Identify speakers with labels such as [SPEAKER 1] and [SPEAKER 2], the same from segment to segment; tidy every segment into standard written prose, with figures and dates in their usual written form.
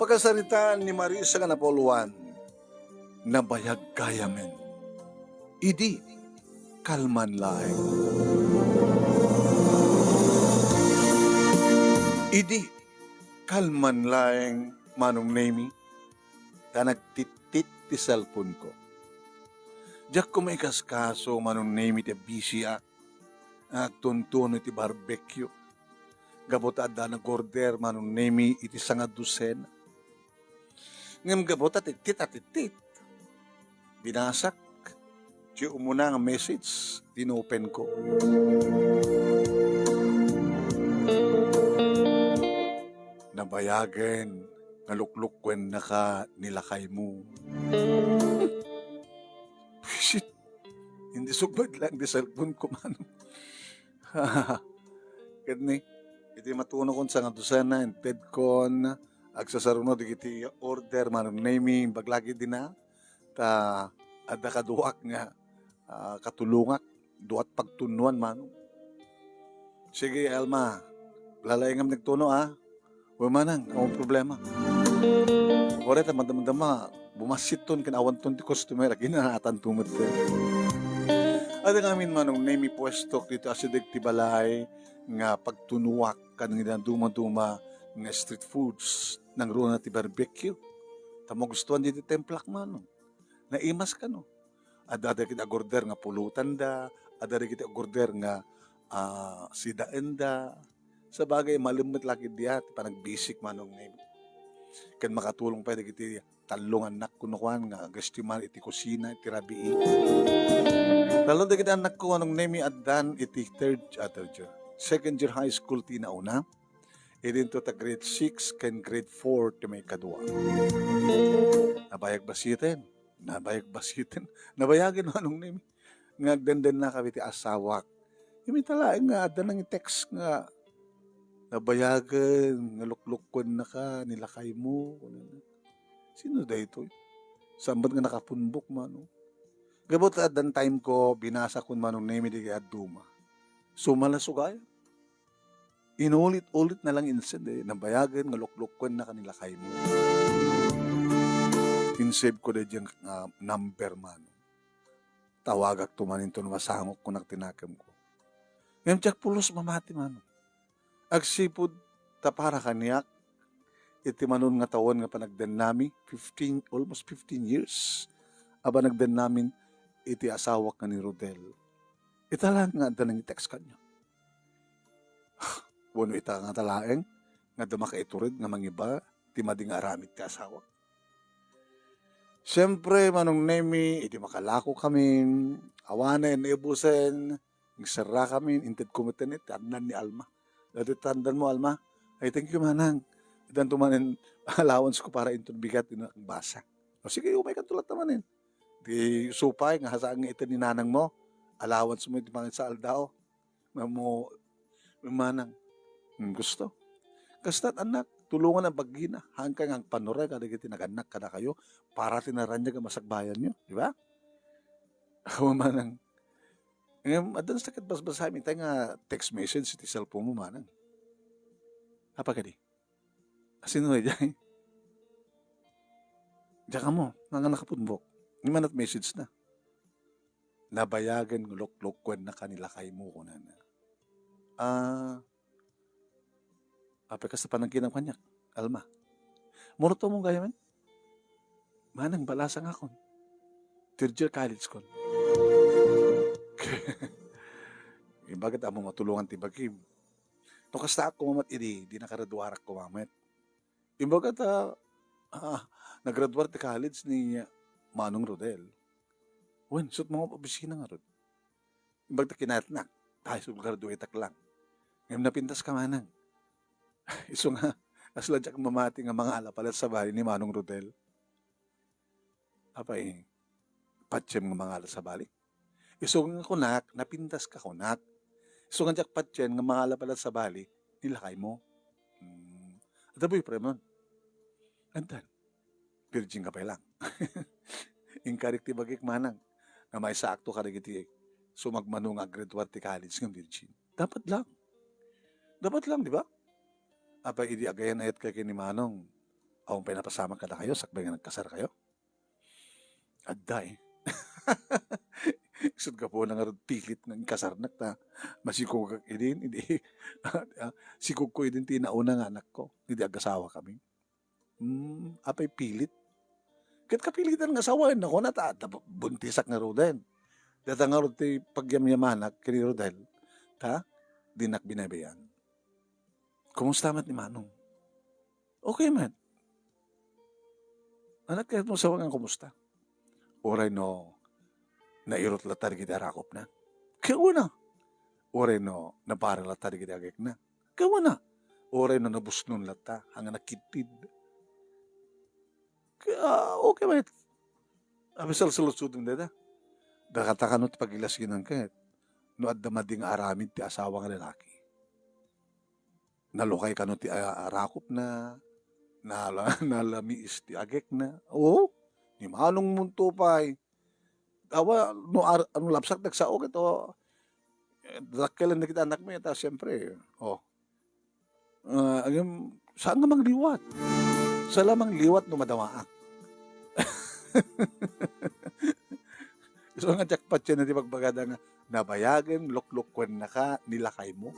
[SPEAKER 1] Pagkasaritaan ni Marisa nga napoluan, nabayag kaya men. Idi, kalman laeng. Idi, kalman laeng manong nemi, ta nagtitit ti cellphone ko. Diyak ko may kaskaso manong nemi ti busy agtuntuno iti barbecue. Gabot adda nag-order manong nemi iti sanga dusen. Ngem gabot titit. Binasak. Di umuna nga message. Tinopen ko. Nabayagen. Ngaluklukwen na ka nilakay mo. Shit. Hindi sugbad lang di cellphone ko man. Kadni. Iti matuno kon sa nga dosena. Inted kon. Agsasarunod iti order manong nemi. Baglagi din na. Ta ada kaduak nga katulungak. Duat pagtunuan manong. Sige Elma. Lalayangam nagtuno Huwag manang. Ang problema. Kore ta madama bumasit ton kinawan ton ti customer. Ginanaatan tumot ko. Ada ngamin manong nemi pwesto dito asidig ti balay nga pagtunuak kan nga duma-duma nga street foods nang runa ti barbecue. Tamo gustuhan di ti templak manong. Naimas ka no. Ada kita order nga pulutan da. Ada kita order nga sidaan da. Sa bagay malimit lagi diya ti panagbisik manong nemi. Kan makatulong pa iti talong anak kunukuan nga gastiman iti kusina iti rabii. Lalo da kita anak ko anong nemi addan iti second year high school ti nauna. Idinto ta grade 6 ken grade 4 ti may kadua. Nabayag basitin. Nabayagin anong nemi. Nga agdandan na kami ti asawak. Yung talaeng nga addan ng text nga nabayagan, nga luklukon na ka, nilakay mo. Sino da ito? Sambad nga nakapunbok mano. Gabot addan time ko, binasa ko manong nemi di kaya duma. Sumalasugay. Inulit-ulit na lang instead nabayagan, nga luklukon na ka, nilakay mo. Insave ko da dyan number mano. Tawagak tumanin to masangok ko nagtinakam ko. Ngayon tiyak pulos mamati mano. Agsipod tapara kaniyak. Iti manon nga tawon nga panagdan nami. Almost 15 years. Aba nagdan namin iti asawak nga ni Rodel. Italang nga danang text kanya. Bueno ita nga talaeng. Nga dama ka iturid nga mangiba. Ti mading aramid ti asawak. Siyempre, manong nemi, iti makalako kami, awanen, ibusen, nagsara kami, inted kumitinit, tandan ni Alma. Dati tandan mo, Alma, ay thank you manang. Itan tumanin, allowance ko para intod bigat, ang basa. O sige, umay ka tulat namanin. Di supay, nga hasaan nga ito ni nanang mo, allowance mo iti pangit sa aldao. Nga mo, manang, gusto. Kastat anak, tulungan ang pagina, hanggang ang panuray, kada kiti nag-anak kada kayo, para tinaranya ka masagbayan nyo, di ba? Ako manang, adan sa sakit basbasa, minta nga text message, iti cellphone mo manang. Apa ka di? Asino na dyan? Diyan ka mo, nga nakapunbok. Hindi man at message na. Nabayagan, lok-lokwen na kanila kay mo ko na. Apa ka sa panangkinang kanyak, Alma. Muro to mong gaya man? Manang balasang akon. Third year college kon. Bakit amo matulungan ti bagim? No kasta ako mamat di nakaraduarak ko mamat. Imbagat nagraduar ti college ni Manong Rodel. Wen, sut mga pabisina nga rod. Imbag ta kinatnak, tayo subgraduate lang. Ngayon napintas ka manang. Iso nga, asla dyak mamati nga mga alapalat sa bali ni Manong Rodel. Apay, patsem nga mga alat sa bali. Iso nga kunak, napintas ka kunak. Iso nga dyak patsem nga mga alapalat sa bali, nilakay mo. At aboy premon. Antan, virgin ka pa lang. Inkarik ti bagik manang, nga may saakto ka nagiti sumagmano nga grade 1 ti college nga virgin. Dapat lang, di ba? Apa idi agayan ayat kay ni Manong, Awang pinapasama ka na kayo, sakbay nga nagkasar kayo. Adday. Isod ka po na nga rin pilit ng kasarnak na masikog kag idin, hindi. Sikog ko idin tinauna nga anak ko, hindi agasawa kami. Apay pilit. Kat kapilitan nga sawain ako na buntisak nga ro din. Data nga ro ti pagyamyamanak kini ro dahil, dinak binabayan. Kumusta mat ni Manong? Okay man. Anak kahit mo sawangan kumusta? Oray no, nairot latar kita rakop na. Kaya na. Oray no, naparal latar kita agak na. Kaya na. Oray no, nabusnon lata, hanga nakitid. Kaya, okay ba ito? Abisal sulut-sudong dada. Dakata ka no, pagilas ginang kahit. No, at damading aramid ti asawa nga lalaki. Nalukay ka no, ti arakop na. Nalamiis ti agek na. Oo. Ni manong munto pa ay. Awa, no, ano lapsak nagsaog ito. Dakailan na kita anak mo ito, siyempre. Saan nga mangliwat? Sa lamang liwat no madamaak. So nga jackpot siya na di magbagada nga nabayagan, luklukwan na ka, nilakay mo.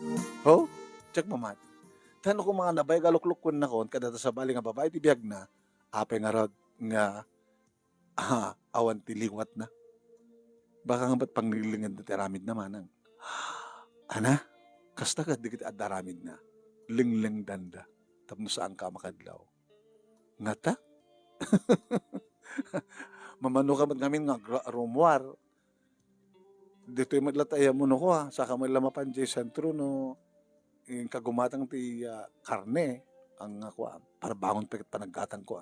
[SPEAKER 1] Check mo man. Tano ko mga nabayag, luklukwan na ko, kada sa bali nga babae, tibiyag na, apay nga rod nga, awan tiliwat na. Baka nga ba't panglilingad na tiramid naman. Ana, kasta ka di kita adaramid na. Lingling danda. Tapos saan ka makadlaw. Ngata? Mamano ka man kami nga rumwar. Dito yung madlataya mo no ko Saka may lamapan dyan sentro no. Yung kagumatang ti karne. Ang ako parbangon pa panaggatang ko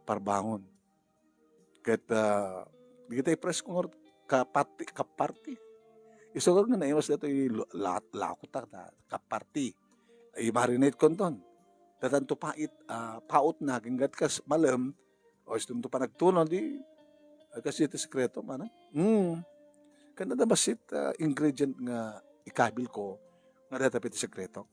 [SPEAKER 1] Parbangon. Kaya di kita i-press ko kaparti. Isugag nga naiwas dito yung lakutak na kaparti. I-marinate ko ton. Tatanto paut na, kinggat kas malam, o istunto pa nagtuno, di, kasi ito sekreto, mana? Kanda na basit ingredient nga ikabil ko, nga datapit sekreto.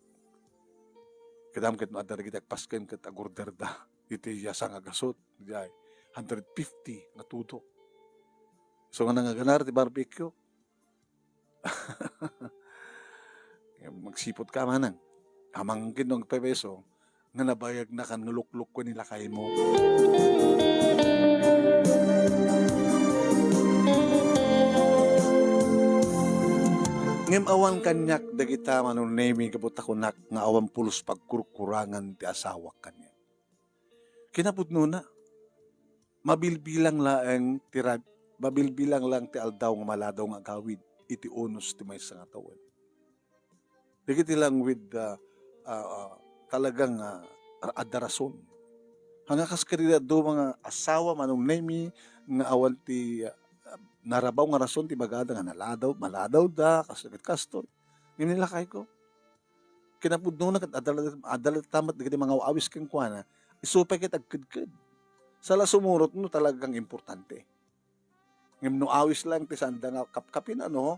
[SPEAKER 1] Kadam kat maadar kita pasken kat agorder da, iti yasa nga gasot, di 150 nga tuto. So nga nangaganar, di barbecue. Magsipot ka manang. Amang kinong pepeso, nga nabayag na kan nulukluk ko nila kay mo. Ngem awan kanyak dagita manunemi kabutakunak nga awan pulos pagkurkurangan ti asawa kanya. Kinapudno na. Mabilbilang lang ti aldaw nga maladaw nga gawid iti unos ti may nga tawan. Dagiti lang with talagang adarason. Hanga kaskarida do mga asawa manong nemi nga awan ti narabaw nga rason ti bagada nga maladaw da kasagit kastor. Nilakay ko. Kinapudno na kat adalat tamat digiti mga awis kang kuana isupay ket agkudkud. Sala sumurot no talagang importante. Ngem no awis lang ti sanda nga kapkapin no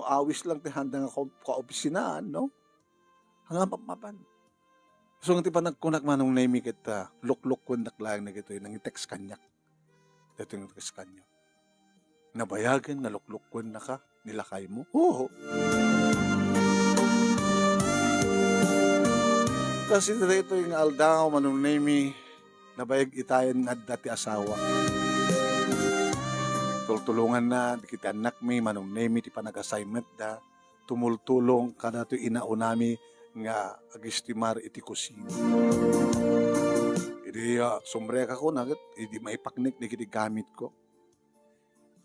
[SPEAKER 1] awis lang ti handa nga kaopisinaan no. Hanga mapan. So, nga ti pa nagkunak manong nemi kita, lukluk kundak lang na gito yung text kanyak. Dito yung text kanyak. Nabayagan, nalukluk kun na ka, nilakay mo. Oo. Kasi dito yung aldaw manong nemi, nabayag itayan na dati asawa. Tultulungan na, kita anak mi, manong nemi, ti pa nag-assignment da, tumultulong, kada ito inaunami, nga agistimar iti kusina. Idi sombrek ako nagat, idi maipaknik ni kiti gamit ko.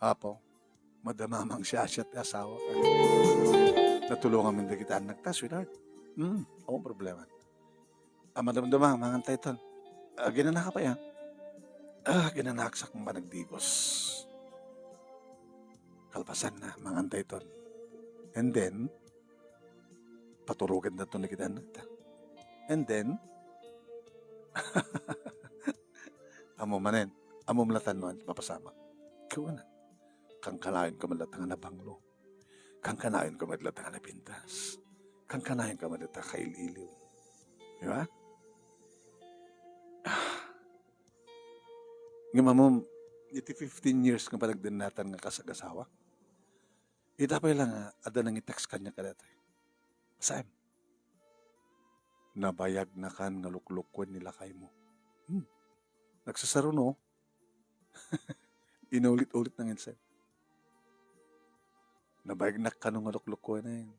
[SPEAKER 1] Apo, madamamang siya ti asawa ka. Natulungan min kita anak ta, sweetheart. Akong problema. Madamdamang, mga tayton. Ginanak ka pa yan. Ginanaksak mo ba nagdigos? Kalpasan na, mga tayton. And then, paturugan na ito na kita anak ta. And then, amo malatan mo, mapasama. Ikaw na. Kang kanayon ka malatang na banglo. Kang kanayon ka malatang na pintas. Kang kanayon ka malatang kaililiw. Di ba? Nga mamam, iti 15 years nga panagdanatan nga kasag-asawa. Itapay lang nga, ada nang i-text kanya ka dati. Saan? Nabayag na kan nga luklukwen nila kay mo. Nagsasaro no? Inulit-ulit nang insan. Nabayag na ka nung nga luklukwen na yun.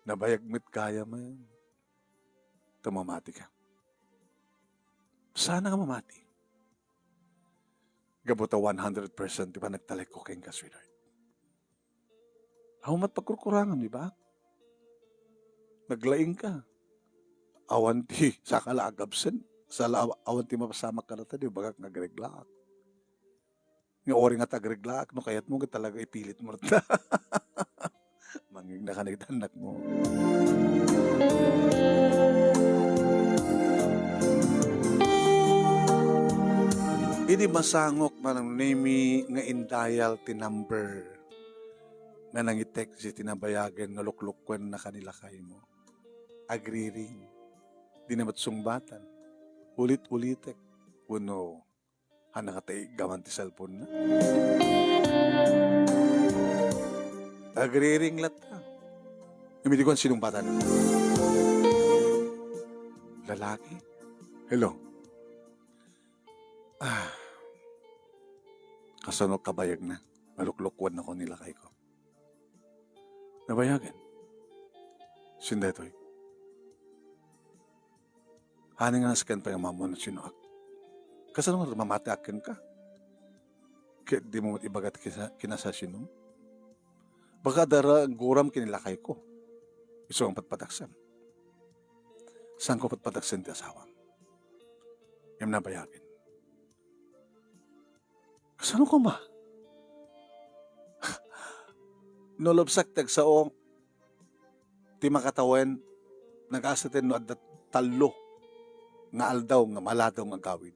[SPEAKER 1] Nabayag mit kaya mo yun. Tumamati ka. Sana nga mamati. Gabuta 100% di ba nagtalek ko kayong ka, sweetheart? Humat pagkurkurangan, di ba? Naglaing ka. Awanti, sakala agabsen. Awanti mapasama ka na tayo, bagak nagreglaak. Nga ori nga tagreglaak, no kaya't mo talaga ipilit mo rin. Manging nakanagdanak mo. Hindi masangok manang name nga indayal ti number nga nangitek si tinabayagan nga luklukwen na kanila kayo mo. Agriring. Di na matsungbatan. Ulit-ulitek. Uno, hanakatay gawan ti cellphone na. Agriring lata. Imiti ko ang sinumbatan. Lalaki. Hello. Kasano kabayag na. Maluklukwan ako nila kay ko. Nabayagan. Sindetoy. Hani nga naskan pa yung mamo na sinuak. Kasano nga mamati akin ka? Kaya di mo ibagat kinasa sinong? Baka dara guram kinilakay ko. Iso ang patpataksan. Saan ko patpataksan ti asawang? Yung nabayagin. Kasano ko ba? Nulobsak tagsaong ti makatawen nag-asatin no at talo nga aldaw nga maladaw nga gawin.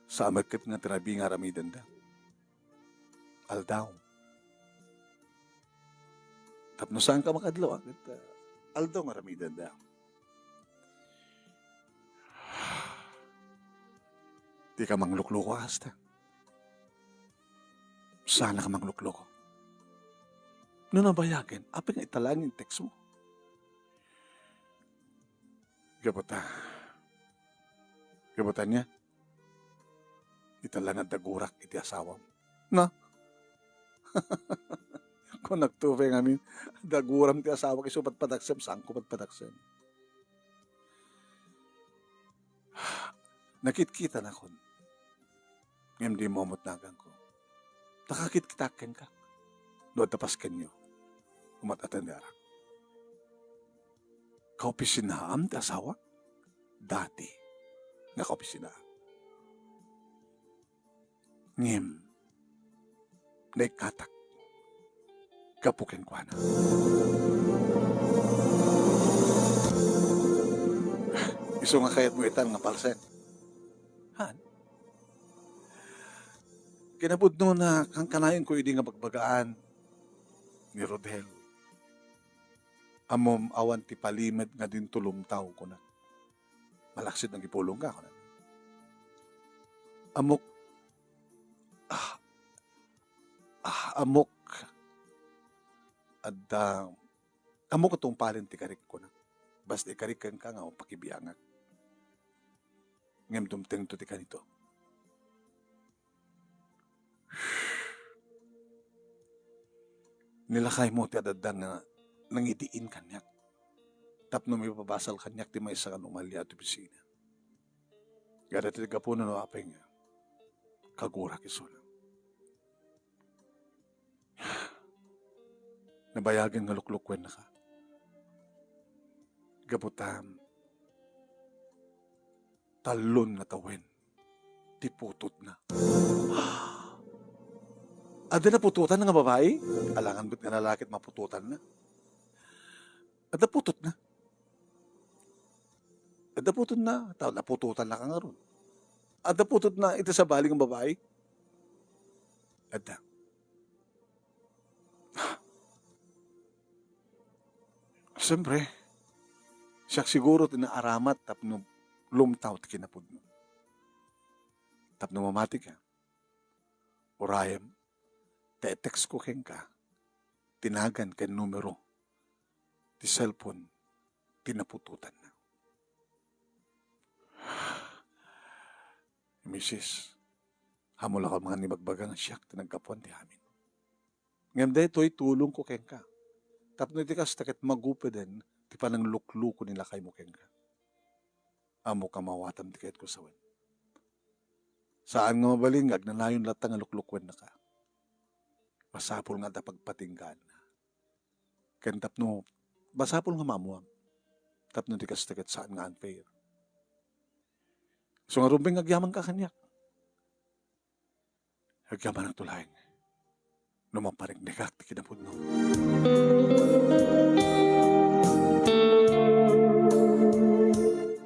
[SPEAKER 1] Sa amakit nga tirabi nga ramidan da. Aldaw. Tapno saan ka makadlaw? Aldaw nga ramidan da. Di ka manglukloko hasta. Sana ka manglukloko. No nabayagin, apin nga italangin text mo. Gabutan niya. Italangan dagurak iti asawam. Na? Kung nagtubay ngamin, daguram ti asawa kiso patpataksem, saan ko patpataksem? Nakit-kita na kon. Ngayon di mo mutnagan ko. Nakakit-kitakin ka. Doon tapas kanyo. Umatatan darak. Kaupisinaam ti asawa? Dati. Nga kaupisinaam. Ngim. Naikatak. Kapukin kwa na. Iso nga kayat mo itan nga palsen. Han? Kinabudno na kang kanayon ko hindi nga bagbagaan ni Rodel. Amom awan ti palimed nga din tulumtaw ko na. Malaksid ng ipulong ka ko na. Amok amok at amok itong palin ti karik ko na. Basta ikarikan ka nga o pakibiyangag. Ngem dumteng to ti kanito. Nilakay mo ti adadang na nangidiin kanyak. Tapno may papasal kanyak ti may isa kanumalya at opisina. Gada ti gapuno no apay nga. Kagurak iso na. Nabayagan nga luklukwen na ka. Gabutam. Talon na tawin. Tiputot na. Ada na pututan na nga babae? Alangan ba't nga lalakit mapututan na? Ada putot na. Ada putot na. Napututan na ka nga ron. Ada putot na ito sa baling ng babae? Ada. Siyempre, siya siguro tinaaramat tapno lumtaw ti kinapod mo. Tapno mamati ka. Orayam, te-text ko keng ka. Tinagan kay numero. Ti cellphone, tinapututan na. Misis, hamula ka mga nibagbagang siyak, tinagkapuan ti amin. Ngayon dahil ito'y tulong ko keng ka. Tapno iti kas takit magupe din, ti panang lukluko nila kay mo keng ka. Amo ka mawatam ti kahit ko sawan. Saan nga mabaling, agnanayon latang aluklukwen na ka. Masapol nga pagpatinggan na. Ken tapno, basapol nga mamuam. Tapno ti kas takit saan nga unfair. So nga rumbing agyaman ka kanyak. Agyaman ang tulayang. Numaparing negak ti kinapudno.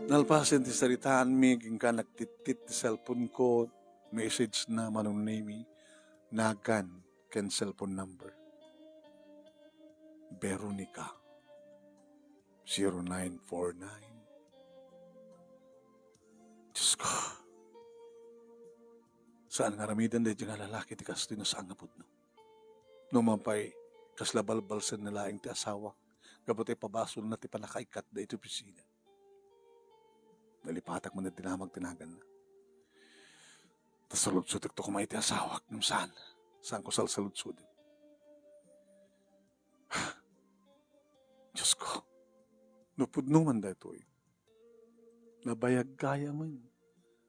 [SPEAKER 1] Nalpasin ti saritaan mi, ging ka nagtitit ti cellphone ko, message na manong name nagan ken cellphone number. Veronica 0949. Diyos ko. Saan nga ramidan dahil nga lalaki ti kastoy na saan nga pudno. Numampay, kaslabalbalsan na laing ti asawa. Gabot ay pabasol na ti panakaikat da ito pisina. Nalipatak mo na dinamag tinagan na. Tas saludsudik to kumay ti asawa. Nung saan? Saan ko saludsudik? Diyos ko. Nupudno man da ito eh. Nabayag gaya man.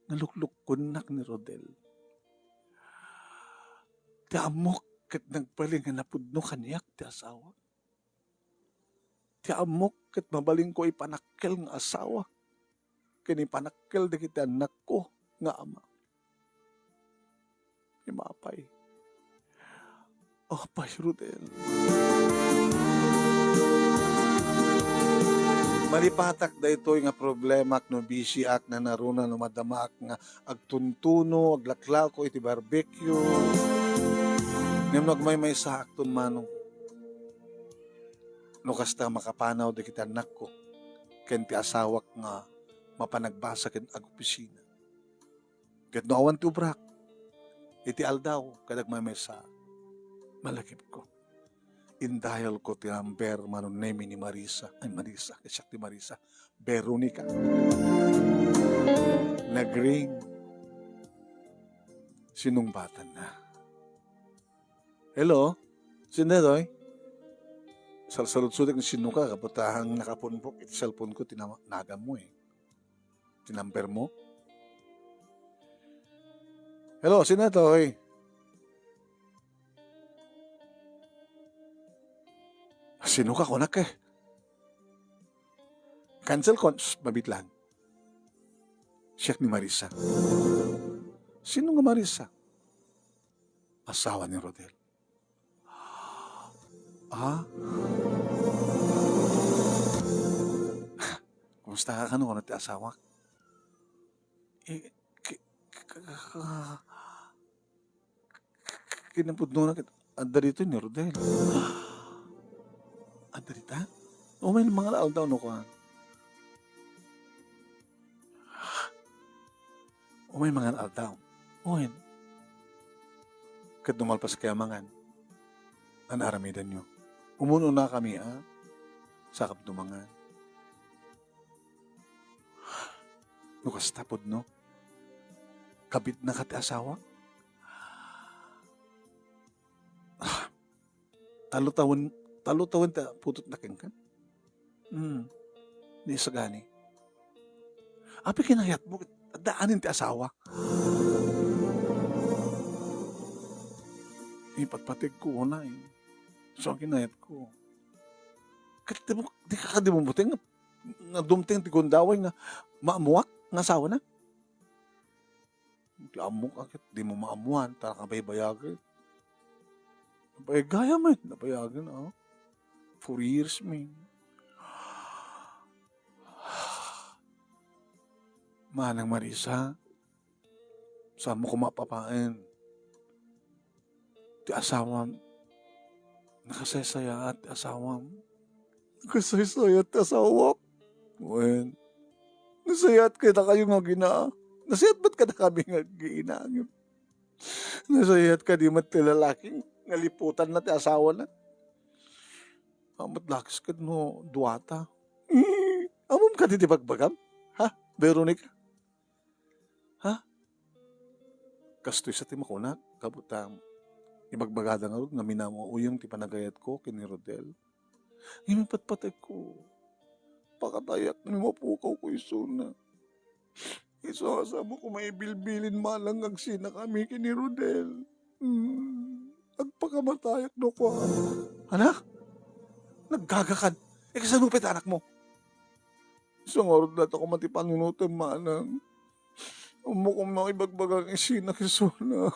[SPEAKER 1] Nalukluk-kunak ni Rodel. Ti amok kat nagbaling nga napudno kaniyak ti asawa. Ti amok kat mabaling ko ipanakkel nga asawa. Kani panakkel da kita anak ko nga ama. Imapay. Oh, pay Rodel. Malipatak da ito nga problema no busy ak na naruna no madama ak nga agtuntuno, aglaklaw ko iti barbecue. Nimnog may sa akton manong. No kasta makapanaw da kita anak ko. Ken ti asawak nga mapanagbasa ken ag opisina. Ket no awan ti ubrak. Iti aldaw kadag may sa malakip ko. Indahil ko ti number manon name ni Marisa. Ay Marisa, kasyak ti Marisa. Veronica. Nagring. Sinungbatan na. Hello? Sindedoy? Salsalud-sudik na sino ka, kapatahang nakapunpok, iti cellphone ko, tinagam mo eh. Tinumber mo? Hello, Sindedoy? Sino ka, kunak eh? Cancel ko, mabit lang. Siyak ni Marisa. Sino nga Marisa? Asawa ni Rodel. Ah? Kumusta ka kano ti asawa? Kinapudno na kita. Anda dito ni Rodel. Anda dito? O may mga laal daw no ko. O may mga laal daw. O yun. Kat dumalpas kaya mangan. Anaramidan nyo. Umuno na kami, ha? Sakap dumangan. Nukas tapod, no? Kabit na kati asawa? Talo-tawon ta putot na keng ka? Di sa gani. Api kinayat mo, daanin ti asawa. Ipatpatig ko na eh. So, ang kinayat ko. Di ka kadimumuting nga dumting ti gundaway nga maamuak nga asawa na. Di amok akit, di mo maamuhan, tara ka baybayagan. Nabayagaya man, nabayagan 4 years man. Manang Marisa, saan mo kumapapain? Ti asawa, nakasaysaya at asawa. Nakasaysaya at asawa. Wen, nasayat kita kayo nga gina. Nasayat ba't ka na kami nga giinangin? Nasayat ka di mat ti lalaking ngaliputan na ti asawa na. Amat lakis ka no duwata. Amom ka di bagbagam? Ha? Veronica? Ha? Kastoy sa ti makuna. Kabutang ibagbagada nga ron nga minamo uyong ti panagayat ko kini Rodel. Ngimipatpatay ko. Pakatayak ni mapukaw ko iso na. Iso asamo ko may bilbilin malang agsina kami kini Rodel. Agpakamatayak no ko. Anak? Naggagakan. Kasanupit anak mo. Isang oras na ako matipanunutan manang. Umukom na ibagbagang isina kisuna.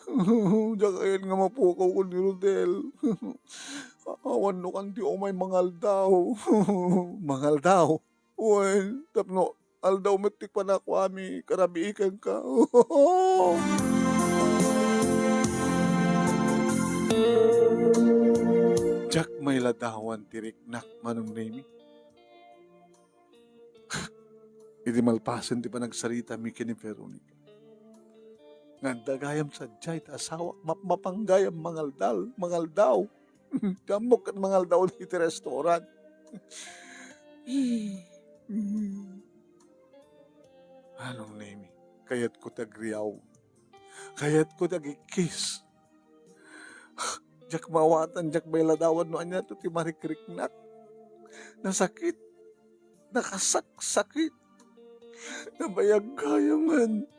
[SPEAKER 1] Diyan kayan nga mapukaw ko ni Rodel. Awan no kan di o may mangal daw. Mangal daw? Uy, tapno, aldaw matik pa na ako ami, karabiikan ka. Jack may ladawan tiriknak manong name. Idi malpasan ti pa nagsarita mi kini Veronica. Nga dagayam sa jay ta asawa mapanggayam mangal daw. Damok at mangal daw dito restaurant. Anong name? Kayat ko tagriyaw. Kayat ko tagikis. Jak mawatan, jak may ladawan no anya to ti marikriknak. Nasakit. Nakasaksakit. Nabayagayaman.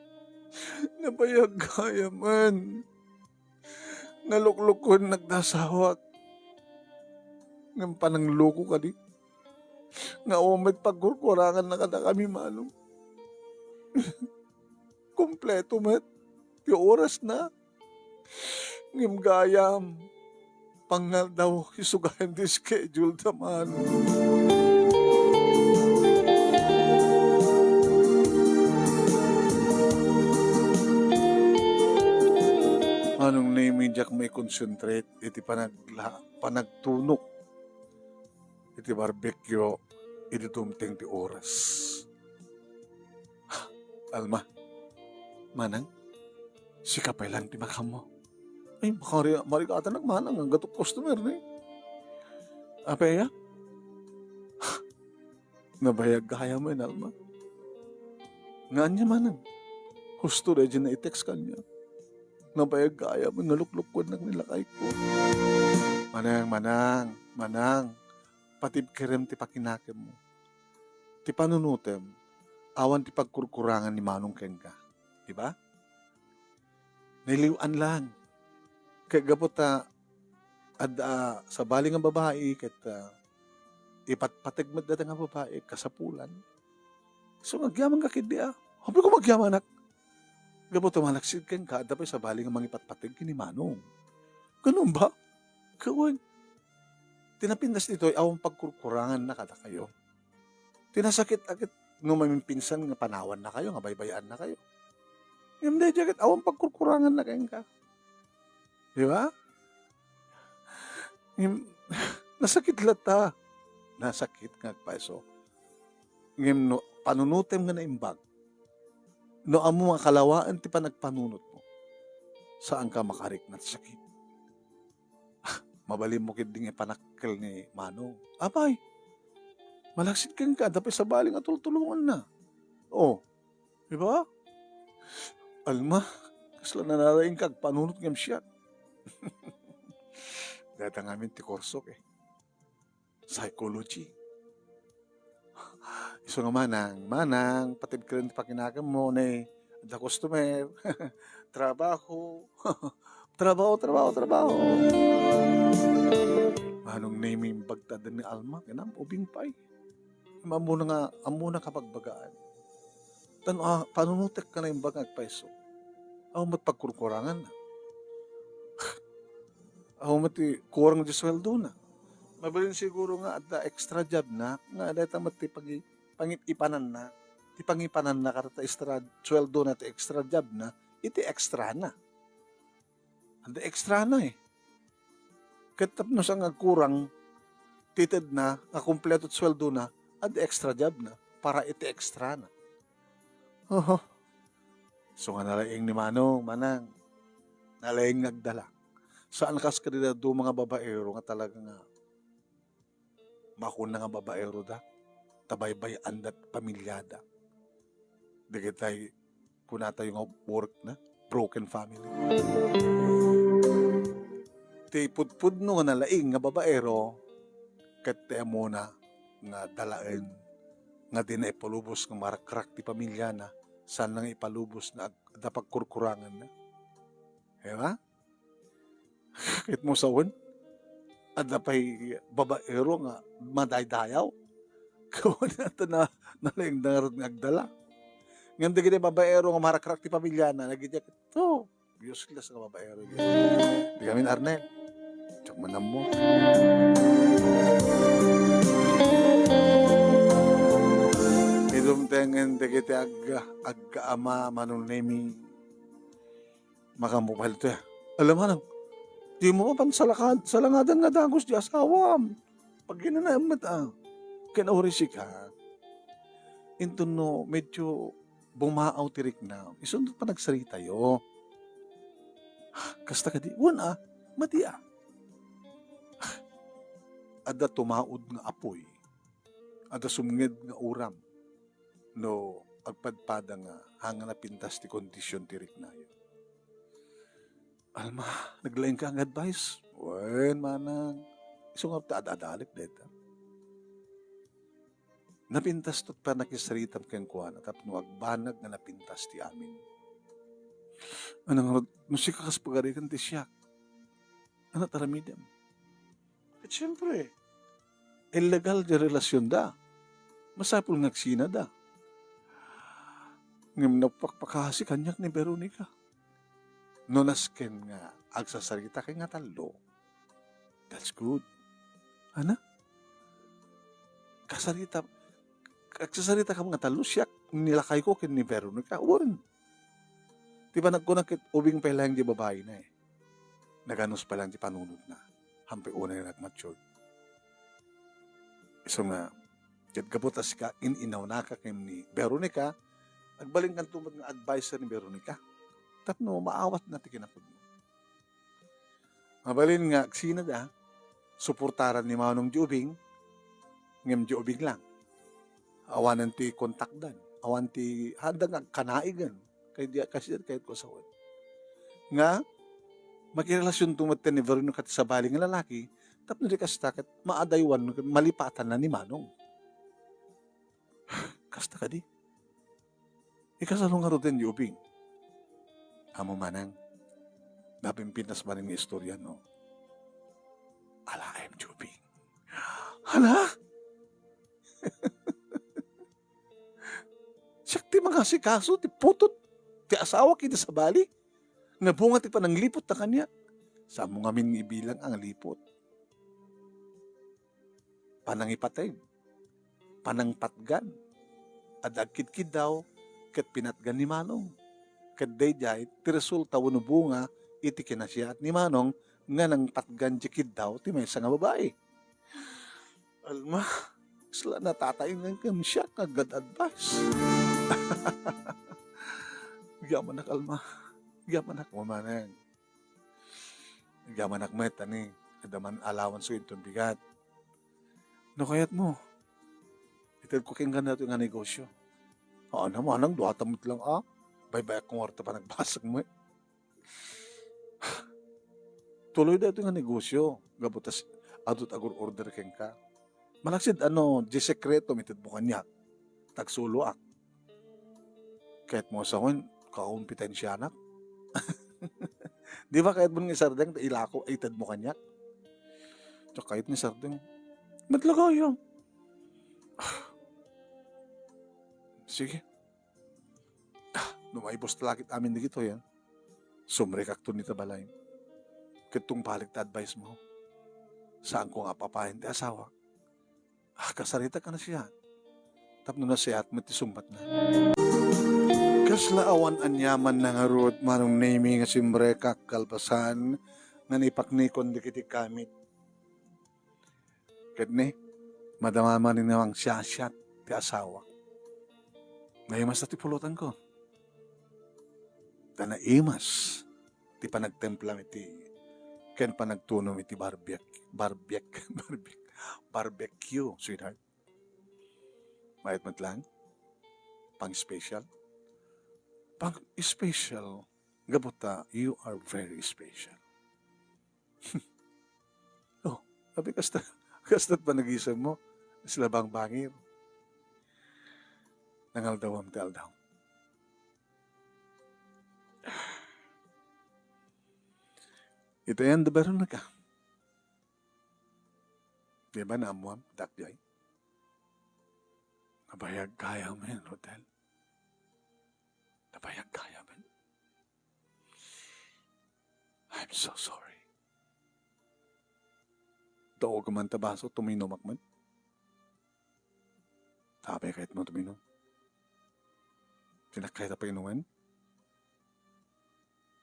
[SPEAKER 1] Naluklukon nagdasawak. Ng panangluko ka di. Nga umit pagkurkurangan na kada kami manong. Kompleto mat. Ti oras na. Ngimgayam. Pangal daw isugahan di schedule taman. Anong name Jack may concentrate iti panagtunok iti barbecue iti tumting ti oras. Alma, manang, si kapay lang ti makam mo. Ay, marikata nagmanang ang gatok customer na eh. Apaya? Nabayag kaya mo yun, Alma. Nga niya manang. Gusto rin na i-text ka niya. Nabayag kaya mo, nalukluk ko nilakay ko. Manang. Patib kerem ti pakinakem mo. Ti panunutem, awan ti pagkurkurangan ni Manong Kengka. Diba? Nailiwan lang. Kaya gapot sa baling ang babae, kaya ipatpatigmad dati nga babae, kasapulan. So, magyaman ka kidi Habi ko magyaman anak. Gapot malaksid Kengka, dapat sa baling ang mangipatpatig kini Manong. Ganun ba? Kawan. Tinapindas nito ay awang pagkurkurangan na kada kayo. Tinasakit-akit no may pinsan nga panawan na kayo, nga baybayaan na kayo. Hindi, jacket, awang pagkurkurangan na kayo ka. Di ba? Nasakit lata. Nasakit nga paso. Ngem no, panunutem nga na imbag. No amo mga kalawaan ti pa nagpanunot mo. Saan ka makarik na sakit? Mabalim mo kiding ipanakkel ni Manong. Apay, malaksit kang ka, dapat sa baling at tulungan na. Oh, di ba? Alma, kasla nanaraing kag panunot ngam siya. Datang amin ti korsok Psychology. Iso nga manang, patib ka rin pakinagam mo na the customer, trabaho, trabaho. Anong naming bagtadan ni Alma? Kanam, ubing pay. Amuna kapag bagaan. Panunutek ka na yung bagag peso. Ako mat pagkurkurangan na. Ako mat kurang di sweldo na. Mabalin siguro nga at extra job na, nga dahil tamat pangipanan na, pangipanan na karata extra sweldo na, extra job na, iti extra na. Anda extra na Katap no sa nga kurang, titid na, nga kumpleto at sweldo na, anda extra job na, para iti extra na. Oho. So nga nalaing ni Manong, manang, nalaing nagdala. Saan kas kanila do mga babaero nga talaga nga makuna nga babaero da, tabaybay andat pamilyada. Di kitay kunata yung work na, broken family. Ti pudpud no nga nalaing nga babaero, kat mo na nga dalaen nga di na ipalubos nga marakrak ti pamilya na saan lang ipalubos na dapat kurkurangan na. Diba? Kahit mo sawon, at napay babaero nga madaydayaw. Kawin na ito na nalaing narod nga agdala. Ngayon di gini babaero nga marakrak ti pamilya na nagidyak ito. Useless nga babaero. Di kami Arnel. Tsak manam mo. Idumtengen di kiti agkaama manunemi makamupal ito. Alam mo nang, di mo salangadan nga dagos di asawam. Pag ginanamat kinauri si ka, into no, medyo bumaaw tirik na. Isundot pa nagsarita yo. Kasta ka di, wala, mati Ada tumaod nga apoy. Ada sumnged nga uram. No, agpadpada nga hanga na pintas ti kondisyon tirik na yo. Alma, naglaing ka ang advice. Wen, manang. Isungap ta adadalik deta. Napintas tot pa nakisaritam keng kuana tapno agbanag nga napintas ti amin. Anong musika kas pagarikan ti siya. Ano taramidem? At syempre, illegal di relasyon da. Masapul ngagsina da. Ngam napakpakasi kanyak ni Veronica. Nonasken nga agsasarita kay nga talo. That's good. Ana? Agsasarita ka mga talo siya nilakay ko kin ni Veronica. Uwan. Diba nagkunang ubing pa lang di babae na eh. Naganos pa lang di panunod na. Hampi una yung nagmature. So nga, kat kaputas ka, ininaw na ka kay ni Veronica, nagbaling kang tumag ng advisor ni Veronica. Tapno, maawat na ti kinapod mo. Mabalin nga, sina da, suportaran ni Manong Jubing, ngem Jubing lang. Awanan ti kontakdan, awan ti handang kanaigan, kasi kahit ko sawad. Nga, makirelasyon tumaten ni Veronica sa baling nga lalaki, tapno di kasta kat maadaywan, malipatan na ni Manong. Kasta ka di. Ikasalong nga rin Jubing. Amo manang, napimpinas ba rin ng istorya, no? Ala, I'm Jubing. Hala? Siyak ti mga sikaso, ti putot, ti asawa kita sa bali. Nga bunga ti panang lipot na kanya. Sa mo ngamin ibilang ang lipot. Panang ipatay. Panang patgan. At agkid-kid daw, kat pinatgan ni Manong. Kaday jay, ti resulta wano bunga, iti kinasya at ni Manong, nga nang patgan jikid daw, ti may nga babae. Alma, sila natatayin ng kamsya, kagad advice. Gamanak, Alma. Gamanak mo manang. Gamanak mo, tani, adaman alawan so itong bigat. No, kayat mo. Itad ko keng ganito nga negosyo. Naman, ang duhatamot lang, Bye-bye akong warta pa nagbasag mo eh. Tuloy na ito nga negosyo. Gabutas, adot agur order keng ka. Malaksid, di sekreto, mitid mo kanya. Tagsulo ak. Kahit mo sa kwan, kaumpitensya anak. Di ba kahit mo ng isardeng, ilako, ay itad mo kanya. Tsaka kahit ni sardeng, matlagayo. Sige. Numaibos talakit amin dito yan. Sumrekak to ni tabalay. Kitong balik ta advice mo. Saan ko nga papahin ti asawa? Kasarita ka na siya. Tapno na siya at matisumbat na. Kaslaawan anyaman na nga root manong naming nga simrekak kalpasan nga nipaknikon di kiti kamit. Kat ni, madamaman ni nawang siyasyat ti asawa. Naimas na ti pulutan ko. Ta naimas. Ti panagtemplam iti ken panagtunom iti barbecue, sweetheart. Mayat matlang, pang special. Pang special, gabuta, you are very special. Oh, sabi kasta't panagisam mo, sila bang bangir? Nangaldawam ti aldaw. Ito yan, dabaro na ka. Di ba naamuam, dakjay? Nabayag kaya mo yan, hotel. Nabayag kaya mo. I'm so sorry. Daog ka man tabaso, tuminom man. Sabi kahit mo tuminom. Tinakay pa inuman.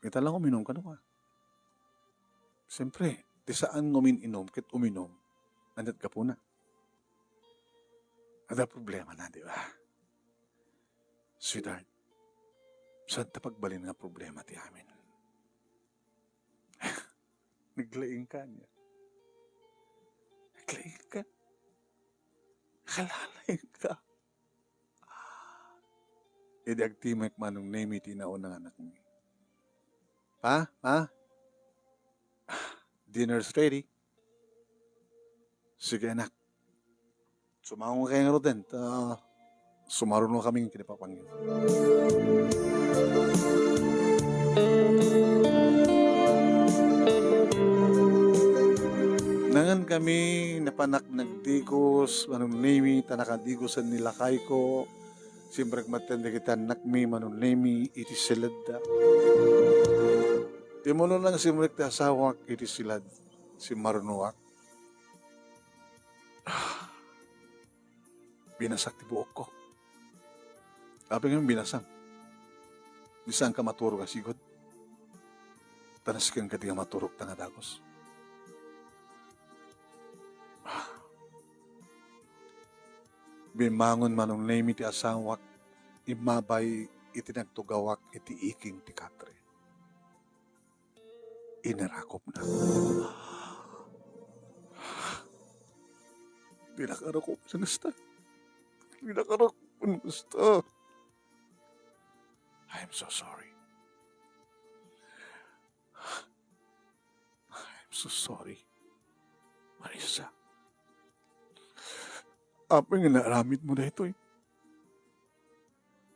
[SPEAKER 1] Kita lang uminom ka naman. Siyempre, di saan uminom, kit uminom, nandat ka po na. Ada problema na, di ba? Sweetheart, saan tapagbalin nga problema ti amin? Naglaing ka niya. Naglaing ka. Kalalaing ka. Idi agtimek manong name iti naunang anak mo. Pa? Dinner's ready. Sige anak. Sumawang kayo nga roden. Sumaron mo kaming kinapapangin. Nangan kami napanak nagdigos, manong name tanakadigosan nilakay ko. Siyempre matanda kita nakmi manong name iti silad da. Di mo nun lang simulek ti asawak iti silad si Marunuak. Binasak ti buok ko. Sabi nga binasang. Bisang ka maturog ka sigod. Tanaskin ka di ka maturog ta nga dagos. Bimangon manong name iti asawak, imabay iti nagtugawak iti iking ti katre. Inarakop na. Pinakarako sa nasta. Pinakarako sa nasta. I'm so sorry. I'm so sorry. Marisa. Apa nga naramit mo na ito eh?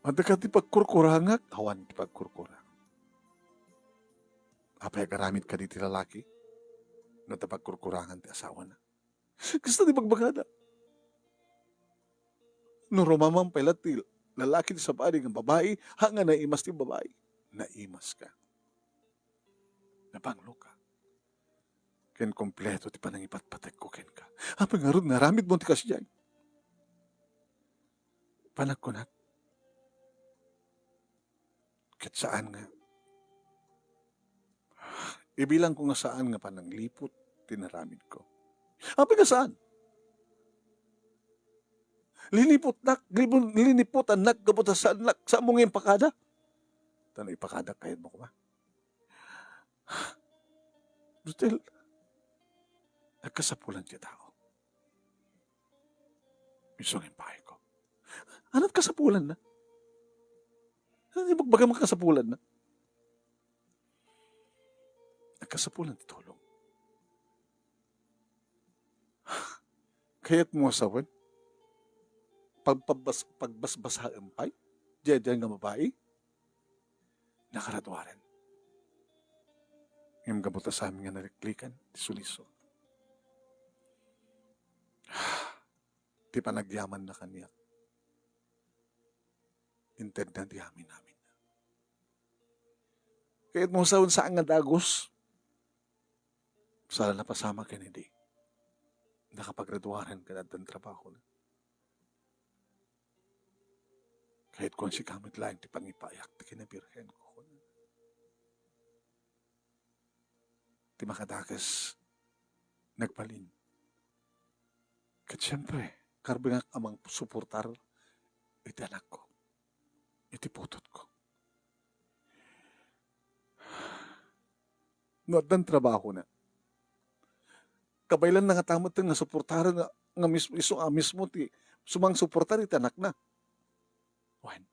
[SPEAKER 1] Mada ka ti pagkurkurangak, awan ti pagkurkurang. Apa yung karamit ka di ti lalaki? No ta pagkurkurangan ti asawa na. Gusto di pagbagada. No rumamang pala ti lalaki ti sabari ng babae, hanga naimas ti babae. Naimas ka. Napanglo ka. Ken kompleto ti panangipat-patek ko ken ka. Apa nga ron naramit mo ti kasiyay? Panagkunak. Ket saan nga? Ibilang ko nga saan nga pananglipot, tinaramid ko. Apa nga saan? Linipot anak, kaputa sa anak, sa mong ipakada? Tanong ipakada kahit mo ko ba? Brutal. Nagkasapulan siya tao. Misong impahe ko. Anat kasapulan na? Hindi magbaga makasapulan na? Nagkasapulan ti tulong. Kaya't mo asawan, pagbasbasa empay, diyan nga babae, nakaratwaran. Yung gabuta sa amin nga naliklikan, suliso. Di pa nagyaman na kanya. Inted na di amin namin. Kaya't mo saan nga dagos, sala na pasama Kennedy. Nakapaggraduaran ka na ng trabaho na. Kahit kung si kamit lang, di pangipayak, di kinabirhen ko. Di makadagas, nagpalin. Kat siyempre, karbi nga amang suportar, iti anak ko. iti putot ko. No, dan trabaho na. Kabailan na nga tamot nga suportaran nga mismo, mismo ti sumang suportar iti anak na. Wen.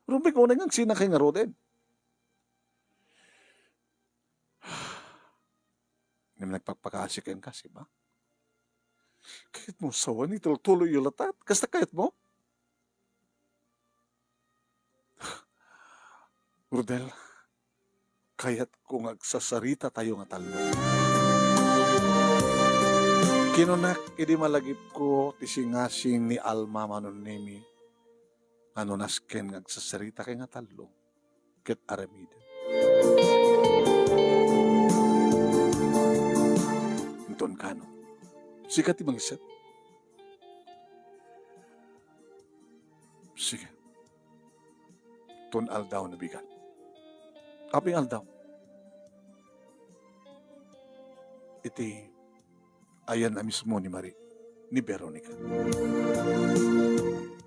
[SPEAKER 1] Rumpi ko na nga sinakay nga roden. Ngayon nagpagpakasik yan kasi ba? Kahit mo sawa ni tuloy yung latat. Kasta kahit mo? Rodel, kaya't kung agsasarita tayo nga talo. Kinunak, idi malagip ko tisingasing ni Alma manunemi ano nasken agsasarita kay nga talo. Ket aramiden. Inton kano. Sikat ibang isip. Sige. Ton aldaw na bigat. Aping aldaw. Iti ayan na mismo ni Marie, ni Veronica.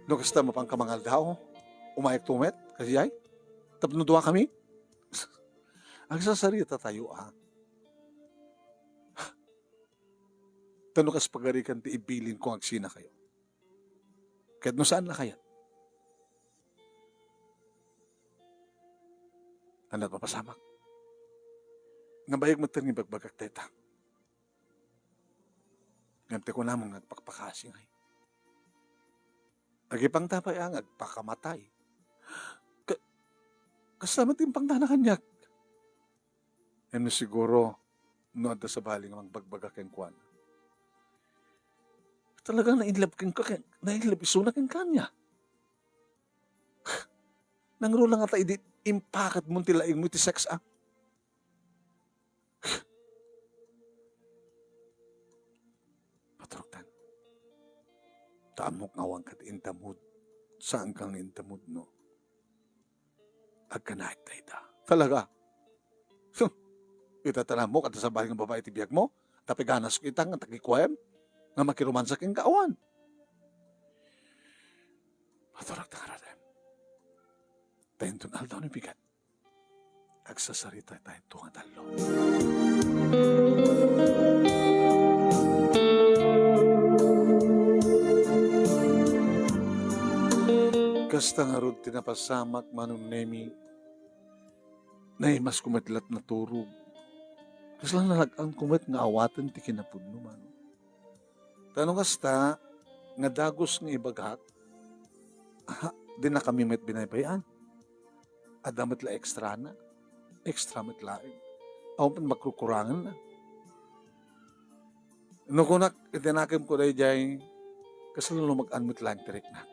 [SPEAKER 1] No, kasta mapang kamangal daw, umayak tumet, kasi ay, tapno duwa kami. Agsasarita tayo, Tano kas pagarikan ti ibilin kung agsina kayo. Kahit no saan na kaya? Ano papasamak? Nabayag mo ito ni bagbagak teta. Ngante ko namang nagpakpakasing ay. Agipang tapay ang agpakamatay. Kasama timpang na kanyak. Yan na siguro, no ada sa baling ang bagbagak ang kwan. Talagang nainlab isunak ang kanya. Nangro lang ata impakat mo tilaing mo ti sex act. Patroktan. Taamok ngawang kat intamud. Saan kang intamud no? Agkanaik na ita. Talaga. Itatanam mo kada sa baling ng babae ti biyag mo. Tapiganas ko itang at takikwem. Nga makiromansa kang kaawan. Patroktan ka rin. Tayo aldaw ni bigat. Agsasarita tayo tunga talo. Kasta nga rod tinapasamak manunemi na mas kumatlat na turog. Kasi lang nalagang kumat nga awatan ti kinapudno man. Tanong kasta nga dagos nga ibaghat di na kami met binabayaan. Adamat la extra na. Extra met laing. Ako pa magkukurangan na. No kunak, itinakim ko dahi jay, kasi lang mag-anmit lang tirik na.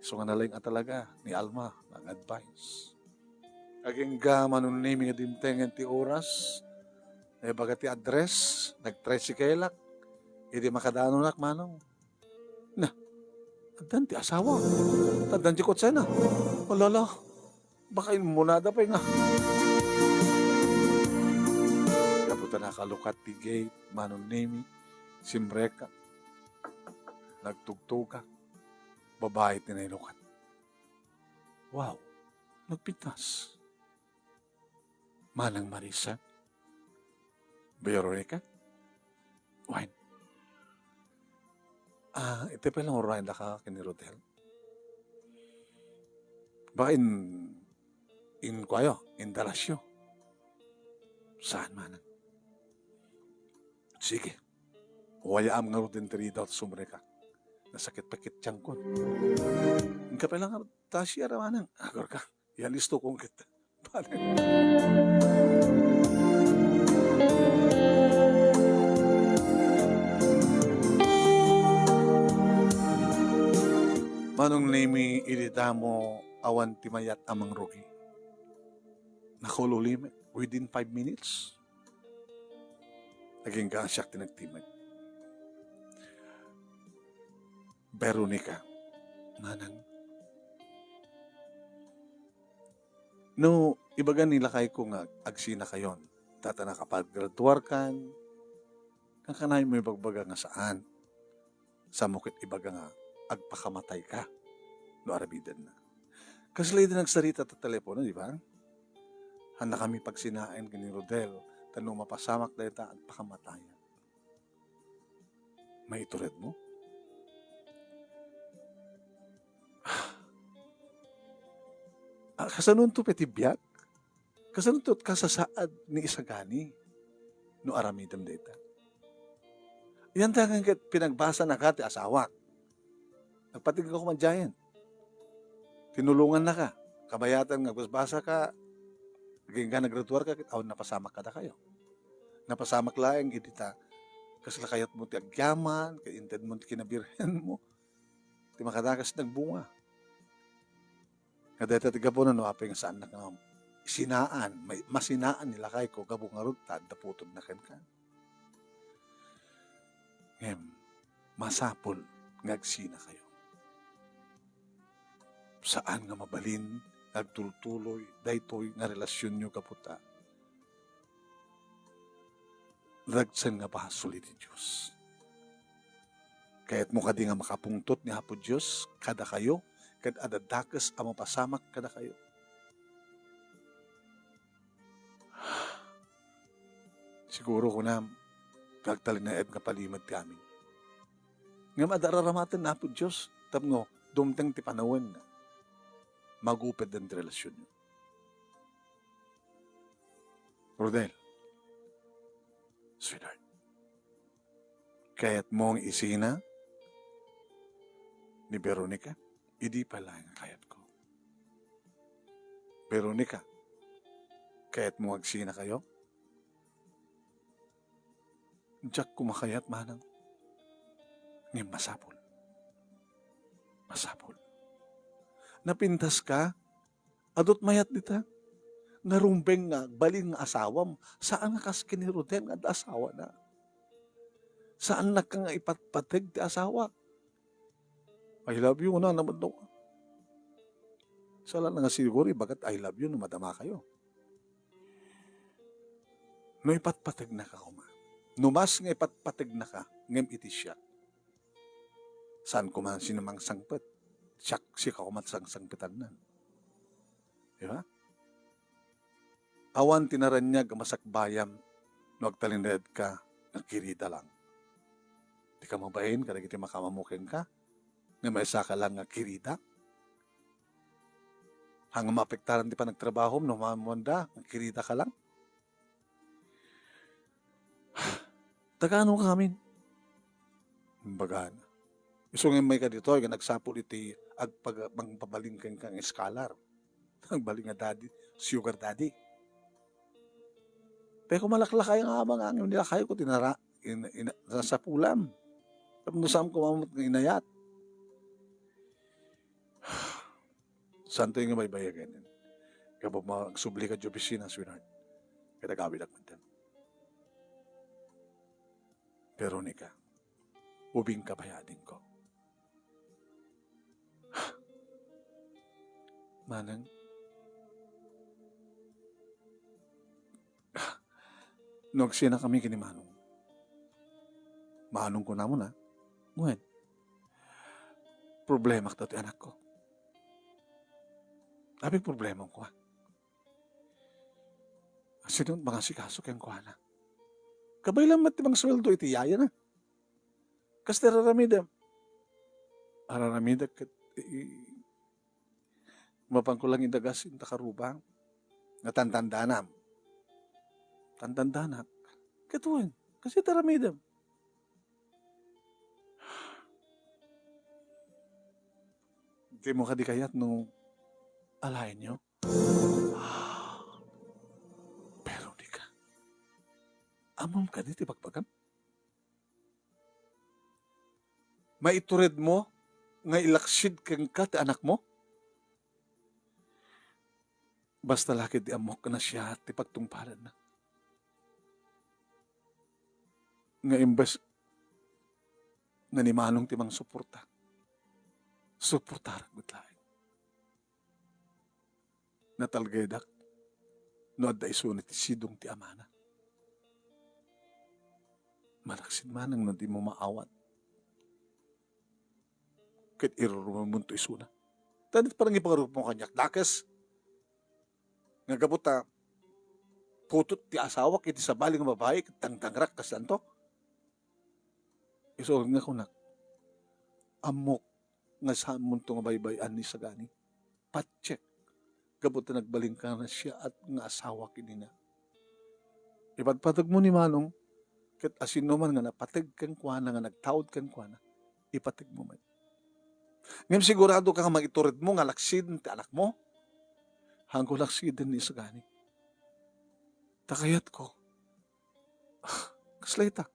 [SPEAKER 1] So nga nalang talaga ni Alma ang advice. Aging ga manunimi nga dimtengan ti oras, ay baga ti address, nag-tricycle hindi makadano nak manong. Na, adan ti asawa. Adan ti kotsena. Walala. Baka imunada pa nga. Kaputa nakalukat ti gate, manunimi, simbreka, nagtugtuga, babae tinailukat. Wow, nagpitas. Manang Marisa, Veronica, wine. Ito pa lang oray na ka kinirodel. Baka in kwayo, in dalasyo. Saan manan? Sige. Huwayaam nga rin tiri daw sumre ka. Nasakit-pakit tiyang kon. Ang kapila nga, tasya ramanang. Agor ka, yan listo kong kita. Paano? Manong name ilita mo awan timayat amang rugi. Nakululi within 5 minutes. Naging gasyak tinagtimag. Veronica, manang. No, ibagan nila kay kung agsina kayon. Tata nakapag-graduar kan. Kakanay mo ibagbaga nga saan. Sa mukit ibaga nga agpakamatay ka. No arabidan na. Kasi din nagsarita ta telepono, di ba? Handa kami pagsinain kini Rodel, tanong mapasamak dahil ta at pakamatayan. May itured mo? Kasanun to petibyak? Kasanun to kasasaad ni isagani no aramidam data. Yan tangang pinagbasa na ka ti asawak. Nagpatig ako madyayan. Tinulungan na ka. Kabayatan nga basa ka. Naging ka nagraduar ka. Aw napasamak ka na kayo. Napasamak laeng itita. Kasi lakayat mo ti agyaman. Kainted mo ti kinabirhen mo. Ti makadakas nagbunga. Kadeta ti gapo na no apeng saan na ka sinaan. Masinaan nila kay ko gabungarod ta. Daputod na kan. Masapol ngagsina kayo. Saan nga mabalin, nagtultuloy, daytoy nga relasyon nyo kaputa. Ragsan nga basol iti Diyos. Kaya't mo kadi nga makapungtot ni Hapo Diyos, kada kayo, kad adadakas ang mapasamak kada kayo. Siguro ko na kagtalin na nga palimad kami. Nga madararamatan na po Diyos, tapno, dumtang ti panawan na, magupad ang relasyon nyo. Rodel, sweetheart, kaya't mong isina ni Veronica, hindi pala nga kayat ko. Veronica, kaya't mong agsina kayo, Jack kumakayat manang, ngayon masapol. Masapol. Napintas ka, adot mayat dita, narumbeng nga, balin nga asawam, saan nga kas kiniruten nga asawa na? Saan na ka nga ipatpatig ti asawa? I love you na naman daw. Sala na nga siguro, bagat I love you na madama kayo. No ipatpatig na ka kuma. Numas nga ipatpatig na ka, ngem iti siya. Saan ko man sinamang sangpet? Siya ka kumat sangpitan nan. Diba? Awan tinaranyag masakbayam, no agtalinred ka, nagkirita lang. Di ka mabahin, kada iti makamamukin ka, nga maisa ka lang nagkirita. Hanggang maapektaran di pa nagtrabaho, no mamanda, nagkirita ka lang. Tagaano ka kami? Baga na. Iso nga may ka dito, yung nagsapol iti agpabaling kang eskalar. Nagbaling nga daddy, sugar daddy. Pero kung malaklakay nga habang ang nila kayo ko tinara, sa pulam. Tapos saan ko mamot ng inayat. Santo yung may bayagan. Kapag magsubli ka diyobisina, sweetheart, kaya gawin ako din. Veronica, ubing kabayadin ko. Manang, nagsina kami kini Manong. Manong ko na mo na. Nguhen, problema ka ti anak ko. Abing problema ko. Kasi doon, mga sikaso kayang kuha na. Kabay lang matibang sweldo iti yaya na. Kasi raramida kat mapangkulang indagas yung takarubang na tantandanam. Tantandanak. Katuin. Kasi taramidam. Hindi mo kadikayat nung alayin nyo. Pero di ka. Amom ka dito pagpagam. Maitured mo nga ilaksid kang ka ti anak mo. Basta laki di amok na siya ti pagtungpalan na. Nga imbes nga ni Manong timang suporta. Suportar gutlaing. Natalgedak no adda isunit ti sidong ti amana. Malaksid manang na di mo maawat. Ket iruruman mo to isuna. Tanit parang ipangarup mo kanyak. Dakas, nga gabuta, putot ti asawa kiti sa baling nga babae, tangtangrak kasan to. Iso nga kunak, amok nga saan mo nga baybayan ni sagani. Patcheck, gabuta nagbaling ka na siya at nga asawa kini na. Ipagpatag mo ni Manong, kat asino man nga napatag kang kuana, nga nagtaod kang kuana, ipatag mo man. Ngayon sigurado ka nga magiturid mo nga laksid ti anak mo. Hanggo laksid din ni sagani. Takayat ko. Kaslayta.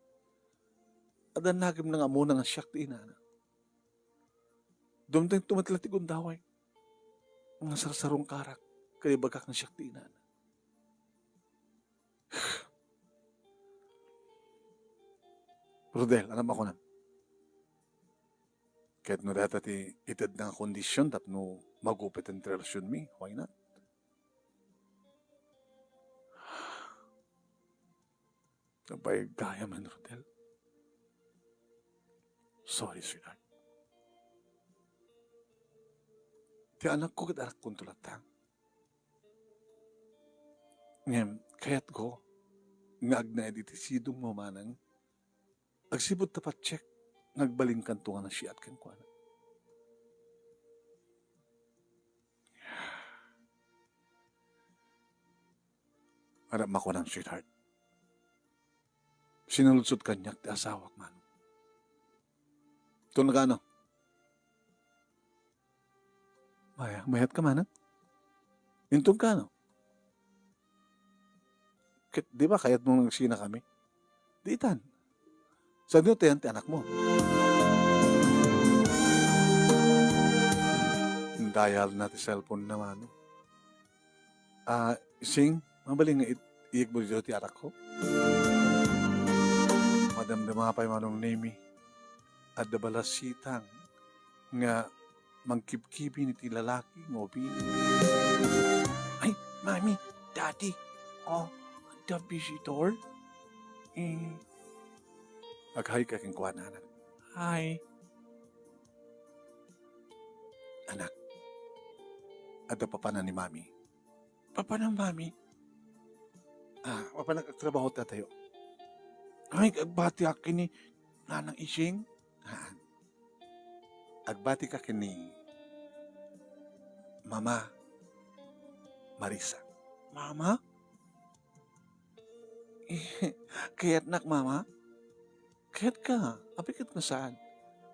[SPEAKER 1] Adan nagim na nga muna nga siyak ti inana. Dumtang tumatlatig daway. Nga sarsarong karak. Kaya bagak nga siyak ti inana. Rodel, alam ako na. Kahit no data ti itad na kondisyon tapno magupit ang relasyon mi, why not? Kapag gaya man, Rodel. Sorry, sweetheart. Ti anak ko kat anak kong tulatang. Ngayon, kaya't ko, nga agna editisidong mo manang, agsibot tapat check, nagbaling kanto nga na siya at kankwana. Harap ako ng sweetheart. Sinaludsod kanyak ti asawak man. Ito na gano? Mayat ka man, ha? Intong ka, no? Di ba kayat mong nagsina kami? Di itan. Saan nyo tayo ti anak mo? Dial na ti cellphone naman, no? Sing, mabaling nga iik mo dito ti anak ko? Madamdama pa yung manong name at dabalas sitang nga mangkipkipi ni ti lalaki ngopi. Ay, mami, daddy, the visitor? Aghay ka king kuwananan. Hi. Anak, at papa na ni mami. Papa ng mami? Papa nagtrabaho tayo. Ay, agbati akin ni nanang ising. Agbati ka kini Mama Marisa. Mama? Kaya't nak, Mama? Kaya't ka? Apikit na saan?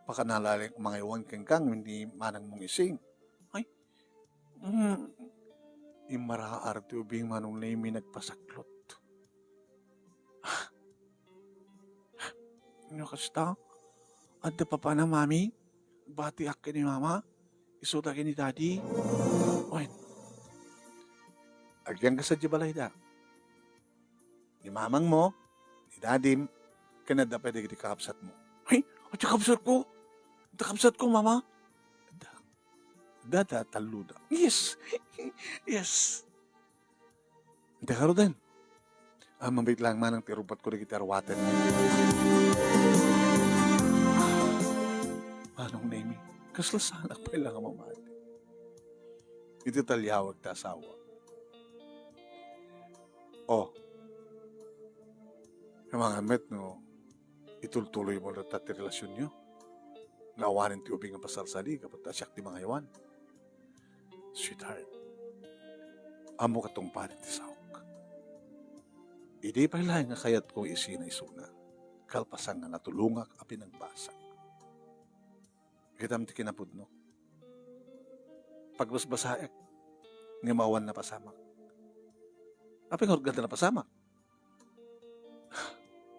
[SPEAKER 1] Baka nalaling mga iwan kang hindi manang mong ising. Ay, imaraar ti ubing manong name nagpasaklot. Ano kasta? Adda papa na mami? Bati akin ni mama? Isuda ni daddy? Oy, agyan ka sa jibalay da. Ni mamang mo, ni daddy, kanada pwede di kakapsat mo. Ay, at kakapsat ko? Kakapsat ko, mama? Dada taluda. Yes. Yes. Hindi ka ro din. Mambit lang man ang tirupat ko na gitarwatan niya. Manong name, kaslasanak pa ilang ang mamati. Ito talyawag ta asawa. Yung mga met, no, itultuloy mo na tati relasyon nyo. Naawanin ti ubing ang pasarsali, kapag tasyak di mga iwan. Sweetheart, amo katong palit ti sawak. Idi pa lang nga kayat kong isina-isuna, kalpasan nga natulungak a pinagbasa. Kitam ti kinapudno. Pagbasbasaek, nga mawan na pasamak. Aping organ na pasamak.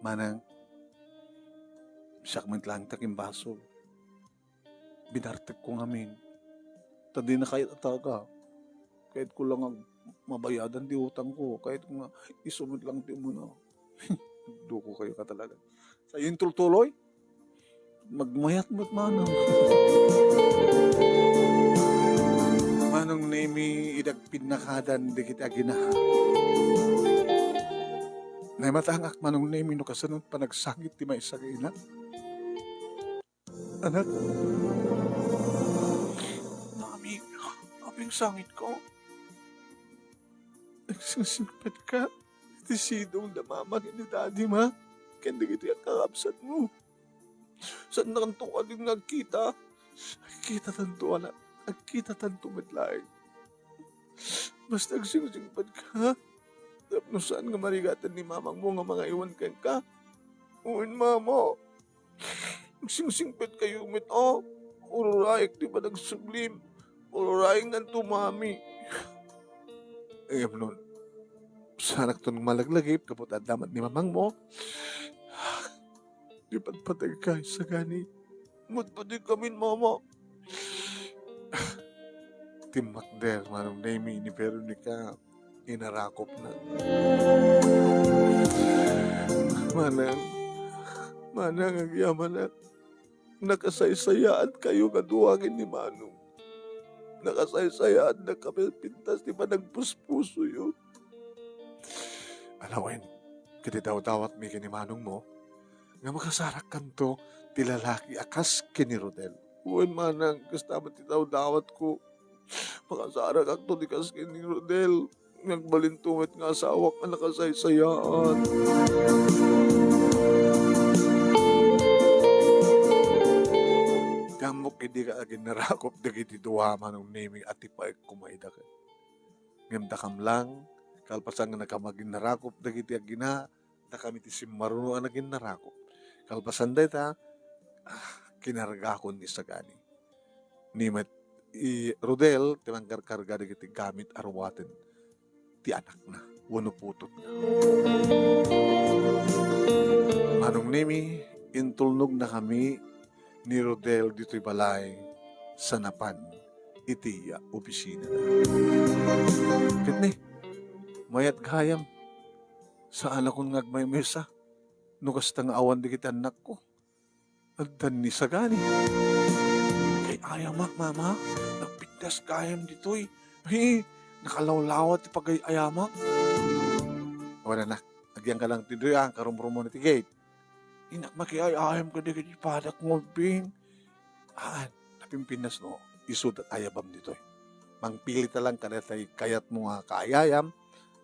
[SPEAKER 1] Manang, siyak lang taking baso. Binartek ko ngamin. Tadi na kahit ataga. Kahit ko lang ang mabayadan di utang ko. Kahit nga isunod lang di mo na. Duko kayo ka talaga. Sa yung tultuloy, magmayat mo't manang. Manang nemi idagpid na kadan di kita gina. Naimatangak manang nemi no kasanod pa nagsangit ti may sagina. Anak, Obing sangit ko. Nagsisimpat ka. Iti sidong damamang ni daddy ma. Kaya iti ang kakabsat mo. Saan na kanto ka din nagkita? Nagkita tanto anak. Nagkita tanto matlaing. Basta nagsisimpat ka. Tapno saan nga marigatan ni mamang mo nga mga iwan ka. Uwin mama. Nagsingsingpet kayo mit o. Ururaik di ba nagsublim? Ururaik ng tumami. Ayam nun. Sanak to nung malaglagip kapot at damat ni mamang mo. Di patpatay ka sa gani. Matpatay kami mama. Timak der manong name ni Veronica. Inarakop na. Manang ang yaman na nakasaysayaan kayo kaduwagin ni Manong. Nakasaysayaan na kami pintas di ba nagpuspuso yun. Alawin, kiti daw-dawat mi kini Manong mo, nga makasarak kanto ti lalaki akas kini Rodel. Uwan manang, kastaman ti daw-dawat ko, makasarak akto di kas kini Rodel. Nagbalintumit nga asawak na nakasaysayaan. Damok hindi ka agin narakop dagiti duwa manong naming ati paik kumaida ka. Ngamda kam lang, kalpasan nga nakamagin narakop dagiti agina, da kami ti simmaruno ang naging narakop. Kalpasan da ita, kinargakon ni Sagani. Nimet, Rodel, tinangkarkarga dagiti gamit arwaten, ti anak na, wano putot na. Manong nami, intulnog na kami, ni Rodel dito'y balay sa napan iti opisina na. Kat ni, mayat gayam sa anak kong ngagmay mesa nukas tang awan di kita anak ko at dan ni Sagani. Kay ayamak mama, nagpigdas gayam dito'y nakalawlawat ipagay ayamak. Wala na, agyan ka lang tidoy karumrumo na ti gate. Inak makiayayam ka di kiti padak ngobing. Napimpinas no, isud at ayabam dito eh. Mangpili talang ka datay kayat mo nga kaayayam.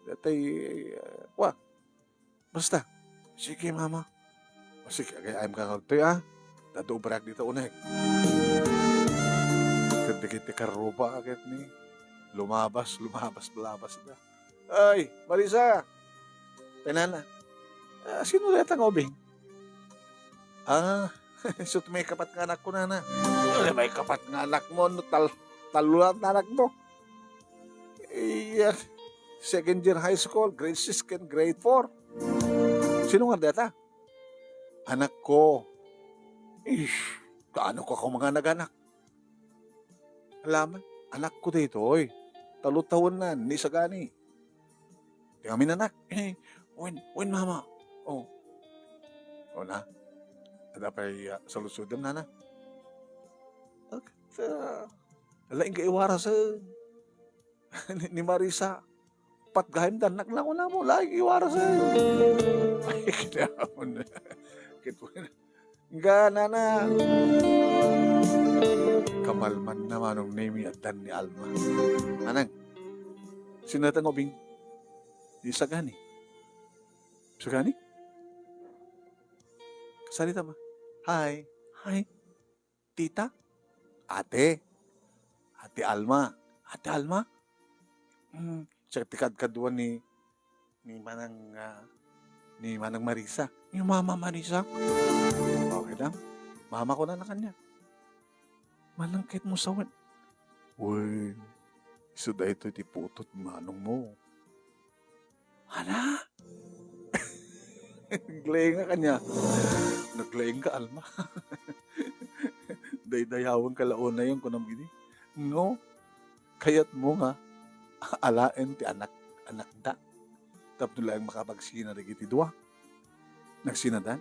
[SPEAKER 1] Datay, basta. Sige mama. Sige, agayayam ka nga ito Dadobrak dito unay. Kati karuba agad ni. Lumabas, balabas na. Ay, Marisa. Penana. Sino data ngobing? So may kapat nga anak ko na. May kapat nga anak mo, talulat na anak mo. Second year high school, grade 6 and grade 4. Sino nga data? Anak ko. Kaano ko ako mga nag-anak? Alaman, anak ko dito, talutawan na, ni Sagani. Di kami nanak. When mama? O na? Ada pa'y salusudam na. Alaing ka iwara sa ni Marisa. Patgahim danak lang na mo. Laing iwara sa ay, kinamon na. Gana na. Kamalman naman ng Nemi at Dan ni Alma. Anang, sinatan mo bing di Sagani? Sagani? Salita ba? Hi. Hi. Tita? Ate. Ate Alma. Ate Alma? Siya tikad-kaduan ni Manang Marisa. Yung Mama Marisa? Okay lang. Mama ko na kanya. Malangkit mo sa wan. Uy. Isuda ito itiputot manong mo. Hala? Naglayang ka kanya. Naglayang ka, Alma. Day-dayawang kalaon na yung kunam gini. No, kayat mo nga, alaen ti anak da. Tapos lang makapagsina rin iti dua. Nagsinadan?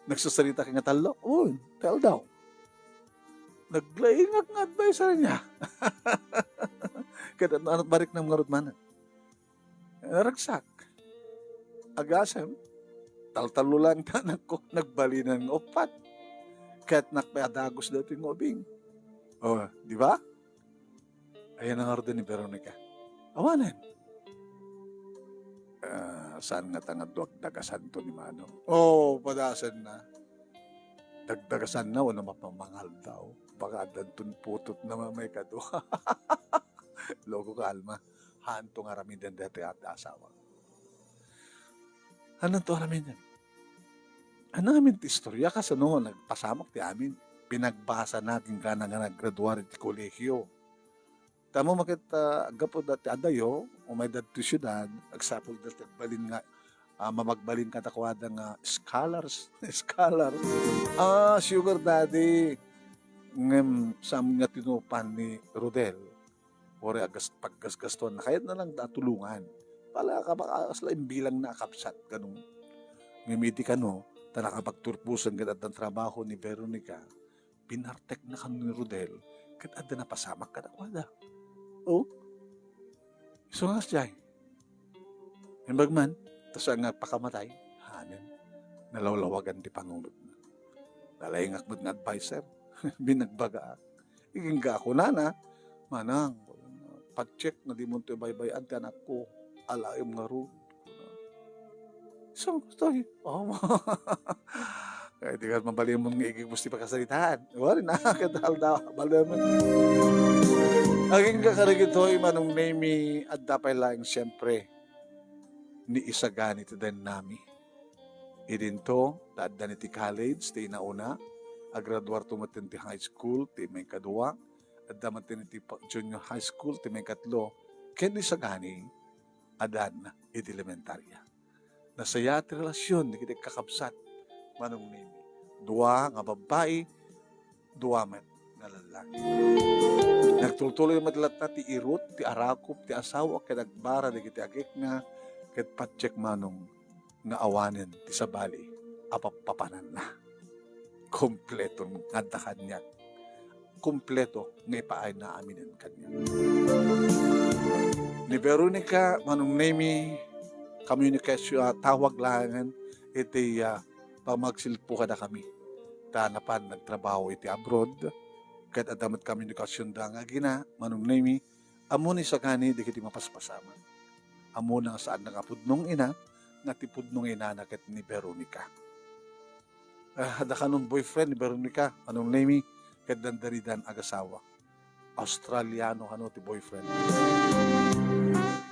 [SPEAKER 1] Nagsasalita ka nga talo? Tell daw. Naglayang nga advisor niya. Kaya anot barik ng mga rutmanan. Naragsak. Agasem, taltalo lang tanak ko, nagbali ng opat. Kaya't nakpadagos dati ng obing. Di ba? Ayan ang orden ni Veronica. Awanan. Saan nga tanga dagasan to ni Manong? Oh, padasan na. Dagdagasan na, wala mapamangal daw. Baka dantun putot na may kado. Logo ka, Alma. Hanto nga ramin din dati at asawa. Ano to ramin yan? Ano amin ti istorya ka sa noon, nagpasamak ti amin. Pinagbasa natin ka na nga naggraduar ti kolehyo. Tamo makita agapo dati adayo, umay dati syudad, agsapol dati balin nga, mamagbalin katakwada nga scholars, scholar. Sugar daddy, ngem sam nga tinupan ni Rodel, ore paggasgaston na kahit na lang datulungan. Pala ka baka asla bilang na kapsat ganun. Ngimiti ka no, nakapagturpusan ka ng trabaho ni Veronica, pinartek na kan ni Rodel, kat ada na pasamak katakwada. Oh, so nga siyay. Yung bagman, tas nga pakamatay, hanin, nalawlawagan di pangunod na. Nalayngak mo nga advisor, binagbaga. Iging ako na, manang, pa-check na di mo ito baybayan, ti anak ko, alayom nga ro. So, story. Oh, kaya di ka mabali mo nga iging musti pagkasalitaan. Wala na, kadal daw, bali mo. Aging kakarigitoy manong name at dapay lang siyempre ni isagani ti den nami. Idinto, taad dan iti college, ti nauna, agraduar tumatin ti high school, ti may kadua, at damatin iti junior high school, ti may katlo, ken isagani, adan iti elementarya. Nasaya ti relasyon, di kita kakabsat, manong name. Dua nga babae, dua met nga lalaki. Nagtultuloy yung madalat na ti irot, ti arakop, ti asawa, kaya nagbara, di kiti agik nga, kaya patsyek manong nga awanin ti sabali, apapapanan na. Kompleto nga da kanya. Kompleto nga ipaay na aminin kanya. Ni Veronica, manong name, communication, tawag langan, iti pamagsilpo ka na kami. Tanapan, nagtrabaho iti abroad, kahit adamat komunikasyon da nga gina, manong name, amo ni sagani, di kiti mapaspasama. Amo na saan nakapudnong ina, nga tipudnong ina na kat ni Veronica. Da kanong boyfriend ni Veronica, anong name, kat dandaridan agasawa. Australiano kano ti boyfriend.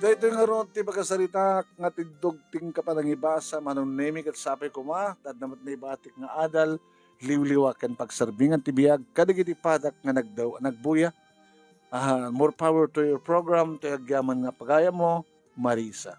[SPEAKER 1] Dahito nga ron ti pagkasalita, nga tidog ting kapanangibasa, manong name, kat sapay kuma, tadnamat na ibatik nga adal, liwliwa ken pagsarbingan ti biag kadagiti padak nga nagbuya. More power to your program, ti agyaman nga pagaya mo, Marisa.